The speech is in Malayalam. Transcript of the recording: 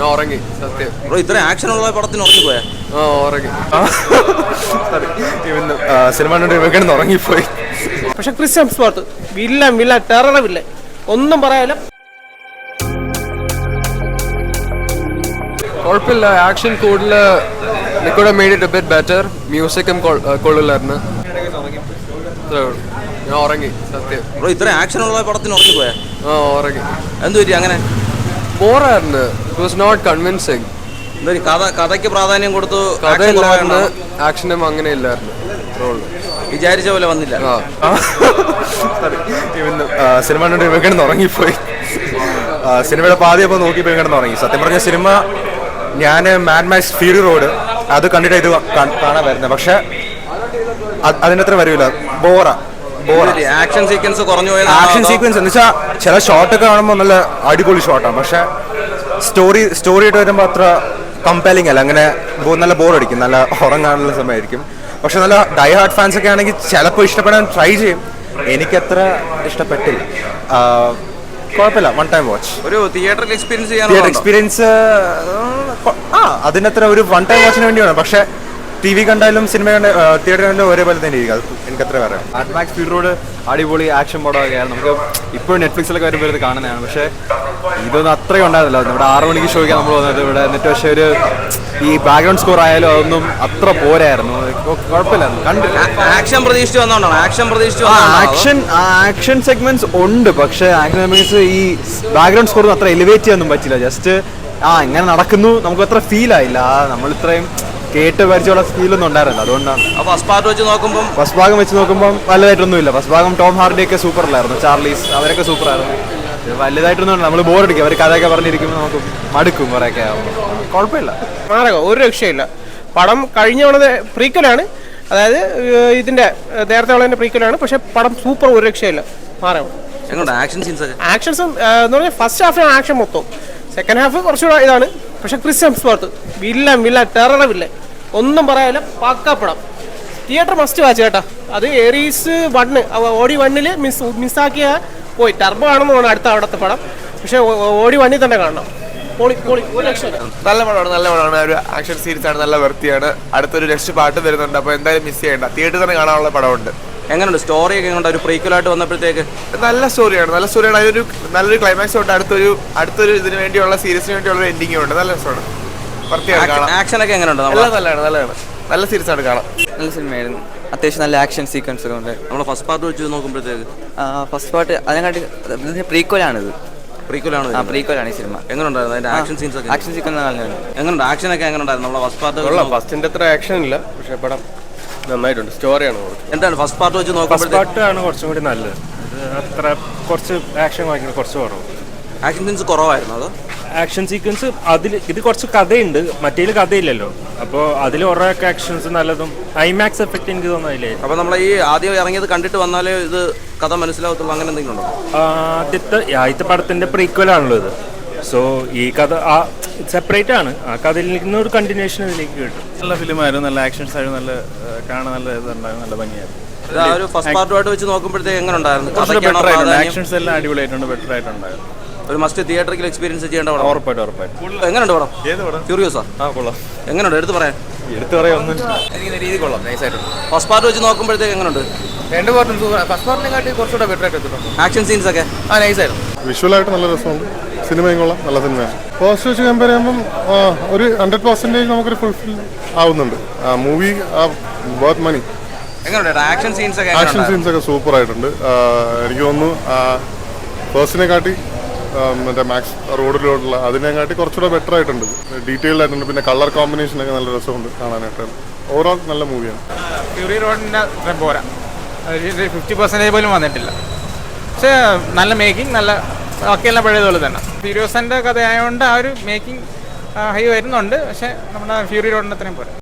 ഉറങ്ങി സത്യം ബ്രോ ഇത്ര ആക്ഷൻ ഉള്ള പടത്തിന് ഉറങ്ങിപ്പോയാ? ഉറങ്ങി സിനിമ കണ്ടിട്ട് ഉറങ്ങിപ്പോയി. പക്ഷെ Chris Hemsworth villain terror villain, ഒന്നും പറയാല്ല. കുഴപ്പമില്ല, ആക്ഷൻ കൂടുതൽ കൂടെ made it a bit better. മ്യൂസിക്കും കൊള്ളില്ലായിരുന്നു. ഞാൻ ഉറങ്ങി സത്യം ബ്രോ ഇത്ര ആക്ഷൻ ഉള്ള പടത്തിന് ഉറങ്ങിപ്പോയാ? ഉറങ്ങി. എന്ത് പറ്റി അങ്ങനെ? ബോറായിരുന്നു. It was not convincing. എന്താ കഥയ്ക്ക് പ്രാധാന്യം കൊടുത്തു? കഥയില്ലായിരുന്നു, ആക്ഷനും അങ്ങനെ ഇല്ലായിരുന്നു. വിചാരിച്ച പോലെ വന്നില്ല. സിനിമ കണ്ടിട്ട് ഉറങ്ങിപ്പോയി. സിനിമയുടെ പാതിയപ്പോൾ നോക്കിയപ്പോൾ കിടന്ന് ഉറങ്ങി. സത്യം പറഞ്ഞ സിനിമ ഞാൻ മാഡ് മാക്സ് ഫ്യൂറി റോഡ് അത് കണ്ടിട്ട് ഇത് കാണാൻ വരുന്നത്. പക്ഷെ അതിനത്ര വരില്ല. ആക്ഷൻ സീക്വൻസ് കുറഞ്ഞു പോയത്. ആക്ഷൻ സീക്വൻസ് എന്ന് വെച്ചാൽ ചില ഷോട്ടൊക്കെ കാണുമ്പോൾ നല്ല അടിപൊളി ഷോട്ടാണ്. പക്ഷെ സ്റ്റോറിയായിട്ട് വരുമ്പോൾ അത്ര കമ്പയലിംഗ് അല്ല. അങ്ങനെ നല്ല ബോറടിക്കും, നല്ല ഉറങ്ങാനുള്ള സമയമായിരിക്കും. പക്ഷെ നല്ല ഡൈ ഹാർഡ് ഫാൻസ് ഒക്കെ ആണെങ്കിൽ ചിലപ്പോൾ ഇഷ്ടപ്പെടാൻ ട്രൈ ചെയ്യും. എനിക്കത്ര ഇഷ്ടപ്പെട്ടില്ല. കുഴപ്പമില്ല, വൺ ടൈം വാച്ച്. ഒരു തിയേറ്ററിൽ എക്സ്പീരിയൻസ് അതിനത്ര ഒരു വൺ ടൈം വാച്ചിന് വേണ്ടിയാണ്. പക്ഷെ ടി വി കണ്ടാലും സിനിമ തിയേറ്റർ കണ്ടാലും ഒരേപോലെ തന്നെ ഇരിക്കും. അത് എനിക്കത്ര പറയാം. മാഡ് മാക്സ് ഫ്യൂറി റോഡ് അടിപൊളി ആക്ഷൻ പടമൊക്കെയാണ്. നമുക്ക് ഇപ്പോഴും നെറ്റ്ഫ്ലിക്സിലൊക്കെ വരുമ്പോൾ ഇത് കാണുന്നതാണ്. പക്ഷേ ഇതൊന്നും അത്രയും ഉണ്ടായിരുന്നില്ല. ഇവിടെ 6 മണിക്ക് ഷോയ്ക്ക് നമ്മൾ വന്നത് ഇവിടെ എന്നിട്ട്. പക്ഷേ ഒരു ഈ ബാക്ക്ഗ്രൗണ്ട് സ്കോർ ആയാലും അതൊന്നും അത്ര പോരായിരുന്നു. കുഴപ്പമില്ലായിരുന്നു. കണ്ടില്ല. ആക്ഷൻ പ്രതീക്ഷിച്ച് വന്നോണ്ടാണ്. ആക്ഷൻ സെഗ്മെന്റ്സ് ഉണ്ട്. പക്ഷേ ആക്ഷൻ സെഗ്മെന്റ്സ് ഈ ബാക്ക്ഗ്രൗണ്ട് സ്കോർ അത്ര എലിവേറ്റ് ചെയ്യാനൊന്നും പറ്റില്ല. ജസ്റ്റ് ഇങ്ങനെ നടക്കുന്നു, നമുക്ക് അത്ര ഫീൽ ആയില്ല. നമ്മൾ ഇത്രയും കേട്ട് പരിചയമുള്ള ഫീലൊന്നും ഉണ്ടായിരുന്നില്ല. അതുകൊണ്ടാണ്. ഫസ്റ്റ് ഭാഗം വെച്ച് നോക്കുമ്പോൾ വലുതായിട്ടൊന്നുമില്ല. ഫസ്റ്റ് ഭാഗം ടോം ഹാർഡി ഒക്കെ സൂപ്പറിലായിരുന്നു. ചാർലീസ് അവരൊക്കെ സൂപ്പറായിരുന്നു. വലുതായിട്ടൊന്നും നമ്മൾ ബോറടിക്കും. അവർ കഥയൊക്കെ പറഞ്ഞിരിക്കുമ്പോൾ നമുക്ക് മടുക്കും കുറേയൊക്കെ ആകുമ്പോൾ. കുഴപ്പമില്ല, ഒരു രക്ഷയില്ല. പടം കഴിഞ്ഞ പ്രീക്വലാണ്, അതായത് ഇതിന്റെ നേരത്തെ ഉള്ളതിന്റെ പ്രീക്വലാണ്. പക്ഷെ പടം സൂപ്പർ, ഒരു രക്ഷയില്ല. ആക്ഷൻസ് എന്ന് പറഞ്ഞാൽ ഫസ്റ്റ് ഹാഫിലാണ് ആക്ഷൻ മൊത്തം. സെക്കൻഡ് ഹാഫ് കുറച്ചുകൂടെ ഇതാണ്. പക്ഷെ Chris Hemsworth villain terror villain, ഒന്നും പറയാല്ല. പക്കാപ്പടം. തിയേറ്റർ മസ്റ്റ് വാച്ച് കേട്ടാ. അത് ഏറീസ് 1 ഓടി 1 മിസ്സാക്കിയ പോയി. ടർബോ ആണെന്ന് തോന്നുന്നു അടുത്ത അവിടുത്തെ പടം. പക്ഷെ ഓടി 1 തന്നെ കാണണം. ഒരു ലക്ഷം നല്ല പടമാണ്. ഒരു ആക്ഷൻ സീരീസ് ആണ്, നല്ല വൃത്തിയാണ്. അടുത്തൊരു നെക്സ്റ്റ് പാട്ട് വരുന്നുണ്ട്. അപ്പോൾ എന്തായാലും മിസ് ചെയ്യണ്ട, തിയേറ്ററിൽ തന്നെ കാണാനുള്ള പടമുണ്ട്. എങ്ങനെയുണ്ട് സ്റ്റോറി ഒക്കെ? എങ്ങനെയുണ്ട് ഒരു പ്രീക്വലായിട്ട് വന്നപ്പോഴത്തേക്ക്? നല്ല സ്റ്റോറിയാണ്. അതിനൊരു നല്ലൊരു ക്ലൈമാക്സ് ഉണ്ട്. അടുത്തൊരു ഇതിന് വേണ്ടിയുള്ള സീരീസിന് വേണ്ടിയുള്ള ഒരു എൻഡിങ്ങും ഉണ്ട്. നല്ല രസമാണ്, വൃത്തിയാണ്. ആക്ഷൻ ഒക്കെ എങ്ങനെയുണ്ട്? നല്ലതാണ്. നല്ല സീരീസ് ആണ്, കാണാം. നല്ല സിനിമയായിരുന്നു. അത്യാവശ്യം നല്ല ആക്ഷൻ സീക്വൻസ് ഒക്കെ ഉണ്ട്. നമ്മൾ ഫസ്റ്റ് പാർട്ട് വെച്ച് നോക്കുമ്പോഴത്തേക്ക് ഫസ്റ്റ് പാർട്ട് അതിനെക്കാട്ടി പ്രീക്വലാണിത്. പ്രീക്വലാണ് ഈ സിനിമ. എങ്ങനെയുണ്ടായിരുന്നു അതിന്റെ ആക്ഷൻ സീൻസ് ഒക്കെ? ആക്ഷൻ സീക്വൻസ് നല്ലതാണ്. എങ്ങനെയുണ്ട് ആക്ഷൻ ഒക്കെ? എങ്ങനെയുണ്ടായിരുന്നു നമ്മളെ ഫസ്റ്റ് പാർട്ട്? ഫസ്റ്റിന്റെ അത്ര ആക്ഷൻ ഇല്ല, പക്ഷെ പടം നന്നായിട്ടുണ്ട്. സ്റ്റോറിയാണ്. എന്താണ് ഫസ്റ്റ് പാർട്ട് വെച്ച് നോക്കുമ്പോൾ? പാർട്ട് ആണ് കുറച്ചും കൂടി നല്ലത്. അത്ര കുറച്ച് ആക്ഷൻ വാങ്ങിക്കുന്നത് കുറച്ച് കുറവ്. ആക്ഷൻ സീൻസ് കുറവായിരുന്നു. അതോ ആക്ഷൻ സീക്വൻസ് ഇത് കുറച്ച് കഥയുണ്ട്, മറ്റേതിൽ കഥയില്ലല്ലോ. അപ്പോൾ അതിൽ കുറേ ആക്ഷൻസ് നല്ലതും ഐമാക്സ് എഫക്റ്റ് എനിക്ക് തോന്നുന്നില്ലേ. അപ്പോൾ നമ്മൾ ഈ ആദ്യം ഇറങ്ങിയത് കണ്ടിട്ട് വന്നാലേ ഇത് കഥ മനസ്സിലാവത്തുള്ളൂ, അങ്ങനെ എന്തെങ്കിലും ഉണ്ടോ? ആദ്യത്തെ പടത്തിന്റെ പ്രീക്വലാണല്ലോ ഇത്. സോ ഈ കഥ സെപ്പറേറ്റ് ആണ്. ആ കഥയിൽ നിന്ന് ഒരു കണ്ടിന്യൂഷൻ ഇതിലേക്ക് കിട്ടും. നല്ല ഫിലിമായിരുന്നു. നല്ല ആക്ഷൻസ് ആയിരുന്നു. നല്ല കാണാൻ നല്ല ഇതുണ്ടായിരുന്നു. നല്ല ഭംഗിയായിരുന്നു. ഒരു ഫസ്റ്റ് പാർട്ടുമായിട്ട് വെച്ച് നോക്കുമ്പോഴത്തേക്ക് എങ്ങനെ ഉണ്ടായിരുന്നു? ആക്ഷൻസ് എല്ലാം അടിപൊളിയായിട്ടുണ്ട്, ബെറ്റർ ആയിട്ടുണ്ടായിരുന്നു. ഒരു മസ്റ്റ് തിയേറ്ററിൽ എക്സ്പീരിയൻസ് ചെയ്യേണ്ട പടം. ഉറപ്പായിട്ടും. എങ്ങനെയുണ്ട് പടം? ക്യൂറിയോസാ? കൊള്ളാം. എങ്ങനെയുണ്ട്? എടുത്ത് പറയാം. ഒന്നും എനിക്ക് രീതി കൊള്ളാം, നൈസായിട്ടുണ്ട്. ഫസ്റ്റ് പാർട്ട് വെച്ച് നോക്കുമ്പോഴത്തേക്ക് എങ്ങനെയുണ്ട്? രണ്ട് പാർട്ടും ഫസ്റ്റ് പാർട്ടിനെക്കാട്ടി കുറച്ചുകൂടെ ബെറ്റർ ആയിട്ട് എത്തിയിട്ടുണ്ട്. ആക്ഷൻ സീൻസ് ഒക്കെ നൈസായിരുന്നു. വിഷ്വലായിട്ട് നല്ല രസമുണ്ട്. സിനിമയും കൊള്ളാം, നല്ല സിനിമയാണ്. പോസ്റ്റ് വെച്ച് കമ്പയർ ചെയ്യുമ്പം ഒരു 100% നമുക്കൊരു ഫുൾഫിൽ ആവുന്നുണ്ട്. മൂവി വർത്ത് മണി. എങ്ങനെയുണ്ട് ആക്ഷൻ സീൻസ് ഒക്കെ? ആക്ഷൻ സീൻസ് ഒക്കെ സൂപ്പർ ആയിട്ടുണ്ട്. എനിക്ക് തോന്നുന്നു ഫേസ്റ്റിനെ കാട്ടി മറ്റേ മാക്സ് റോഡിലോട്ടുള്ള അതിനെക്കാട്ടി കുറച്ചുകൂടെ ബെറ്റർ ആയിട്ടുണ്ട്. ഡീറ്റെയിൽഡ് ആയിട്ടുണ്ട്. പിന്നെ കളർ കോമ്പിനേഷൻ ഒക്കെ നല്ല രസമുണ്ട് കാണാനായിട്ട്. ഓവറോൾ നല്ല മൂവിയാണ്. ഫ്യൂറി റോഡിൻ്റെ അത്രയും പോരാ, 50% പോലും വന്നിട്ടില്ല. പക്ഷേ നല്ല മേക്കിംഗ്, നല്ല ബാക്കിയെല്ലാം പഴയതുപോലെ തന്നെ. ഫ്യൂരിയോസിൻ്റെ കഥയായതുകൊണ്ട് ആ ഒരു മേക്കിംഗ് ഹൈ വരുന്നുണ്ട്. പക്ഷേ നമ്മുടെ ഫ്യൂറി റോഡിൻ്റെ അത്രയും പോരാ.